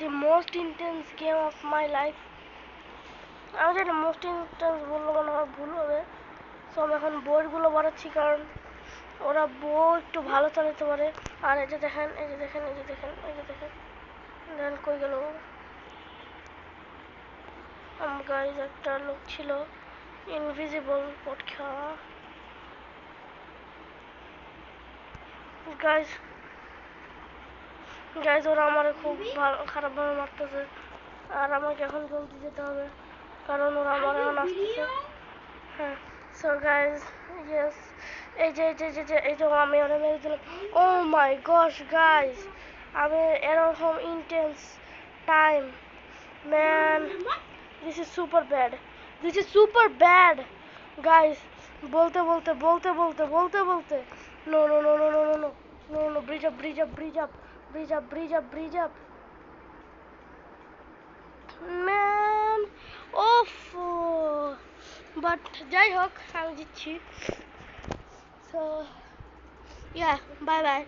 the most intense game of my life. আমি জানি most intense বললো মনে হয় ভুল হবে। সো আমি এখন বোর্ডগুলো বাড়াচ্ছি কারণ ওরা বউ একটু ভালো চালাতে পারে। আর এই যে দেখেন, এই যে দেখেন, এই যে দেখেন, এই যে দেখেন, দেখেন কই গেল। গাইজ একটা লোক ছিল ইনভিজিবল পটখা। গাইজ গাইজ ওরা আমার খুব খারাপভাবে মারতেছে। আর আমাকে এখন জলদি যেতে হবে কারণ ওরা আমার এখন আসতেছে। হ্যাঁ, সো গাইজ ইয়েস, এই যে এই যে এই যে এই যে আমি ওরা মেরে দিলাম। ও মাই গশ গাইজ, আমি এরকম intense time, man, this is super bad, this is super bad guys. বলতে বলতে বলতে বলতে বলতে বলতে no no no no no no no no no, bridge up bridge up bridge up bridge up bridge up bridge up man, ওফ। But যাই হোক আমি জিতছি। So yeah, bye by.